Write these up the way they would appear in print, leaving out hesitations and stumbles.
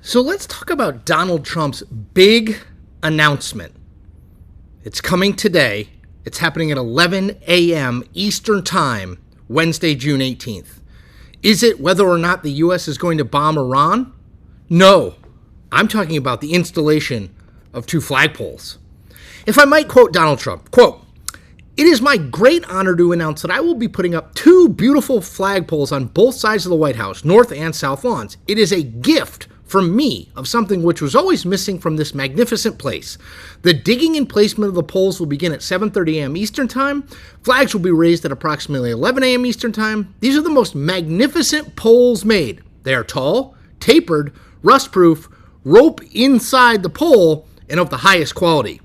So let's talk about Donald Trump's big announcement. It's coming today. It's happening at 11 a.m. Eastern Time, Wednesday, June 18th. Is it whether or not the U.S. is going to bomb Iran? No. I'm talking about the installation of 2 flagpoles. If I might quote Donald Trump, quote, "It is my great honor to announce that I will be putting up 2 beautiful flagpoles on both sides of the White House, north and south lawns. It is a gift from me of something which was always missing from this magnificent place. The digging and placement of the poles will begin at 7:30 a.m. Eastern Time. Flags will be raised at approximately 11 a.m. Eastern Time. These are the most magnificent poles made. They are tall, tapered, rust-proof, rope inside the pole, and of the highest quality.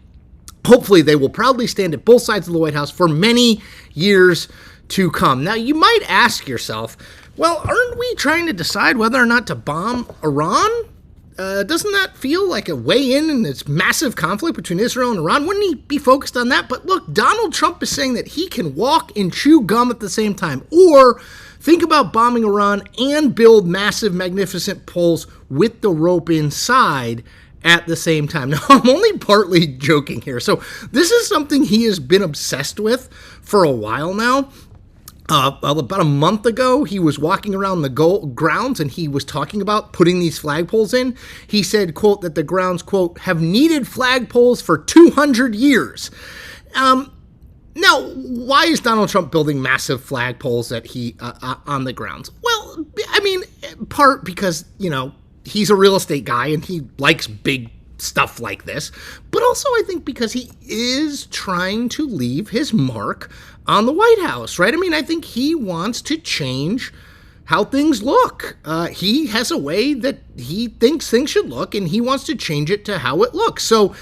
Hopefully, they will proudly stand at both sides of the White House for many years to come." Now, you might ask yourself, well, aren't we trying to decide whether or not to bomb Iran? Doesn't that feel like a way in this massive conflict between Israel and Iran? Wouldn't he be focused on that? But look, Donald Trump is saying that he can walk and chew gum at the same time. Or think about bombing Iran and build massive, magnificent poles with the rope inside at the same time. Now, I'm only partly joking here. So this is something he has been obsessed with for a while now. About a month ago, he was walking around the grounds and he was talking about putting these flagpoles in. He said, quote, that the grounds, quote, have needed flagpoles for 200 years. Now, why is Donald Trump building massive flagpoles on the grounds? Well, I mean, part because, he's a real estate guy and he likes big stuff like this, but also I think because he is trying to leave his mark on the White House, right? I mean, I think he wants to change how things look. He has a way that he thinks things should look, and he wants to change it to how it looks. So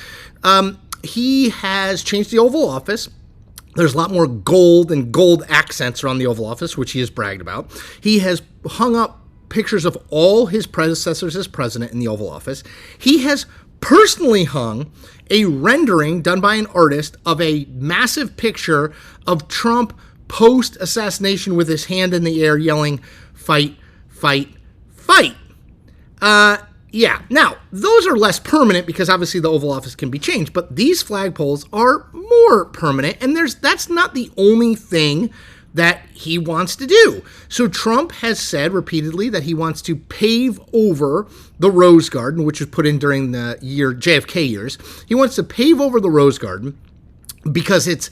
he has changed the Oval Office. There's a lot more gold and gold accents around the Oval Office, which he has bragged about. He has hung up pictures of all his predecessors as president in the Oval Office. He has personally hung a rendering done by an artist of a massive picture of Trump post-assassination with his hand in the air yelling, "Fight, fight, fight." Yeah, now, those are less permanent because obviously the Oval Office can be changed, but these flagpoles are more permanent, and that's not the only thing that he wants to do. So Trump has said repeatedly that he wants to pave over the Rose Garden, which was put in during the JFK years. He wants to pave over the Rose Garden because it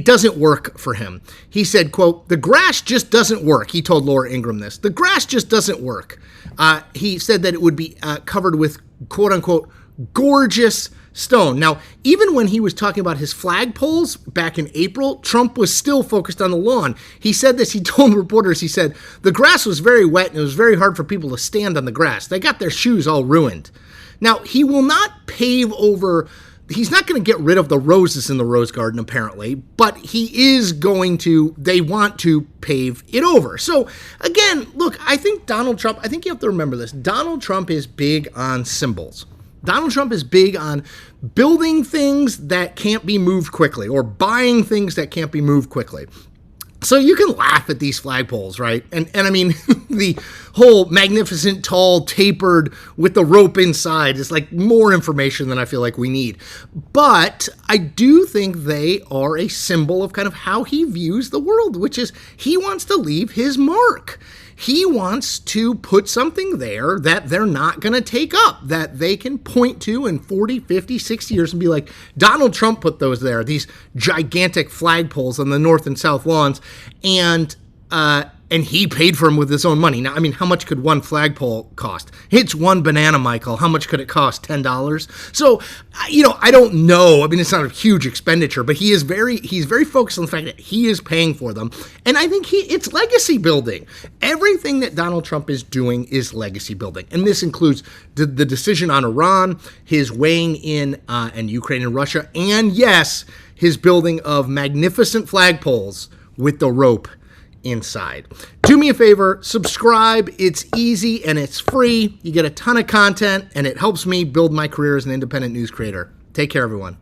doesn't work for him. He said, quote, "The grass just doesn't work." He told Laura Ingraham this. "The grass just doesn't work." He said that it would be covered with, quote unquote, gorgeous stone. Now, even when he was talking about his flagpoles back in April, Trump was still focused on the lawn. He said this, he told reporters, he said, "The grass was very wet and it was very hard for people to stand on the grass. They got their shoes all ruined." Now, he will not pave over, he's not going to get rid of the roses in the Rose Garden, apparently, but he is going to, they want to pave it over. So, again, look, I think Donald Trump, I think you have to remember this, Donald Trump is big on symbols. Donald Trump is big on building things that can't be moved quickly or buying things that can't be moved quickly. So you can laugh at these flagpoles, right? And I mean, the whole magnificent, tall, tapered with the rope inside is like more information than I feel like we need. But I do think they are a symbol of kind of how he views the world, which is he wants to leave his mark. He wants to put something there that they're not going to take up, that they can point to in 40, 50, 60 years and be like, Donald Trump put those there, these gigantic flagpoles on the north and south lawns, and he paid for them with his own money. Now, I mean, how much could one flagpole cost? It's one banana, Michael. How much could it cost? $10? So, I don't know. I mean, it's not a huge expenditure, but he's very focused on the fact that he is paying for them. And I think it's legacy building. Everything that Donald Trump is doing is legacy building. And this includes the decision on Iran, his weighing in and Ukraine and Russia, and yes, his building of magnificent flagpoles with the rope inside. Do me a favor, subscribe. It's easy and it's free. You get a ton of content and it helps me build my career as an independent news creator. Take care, everyone.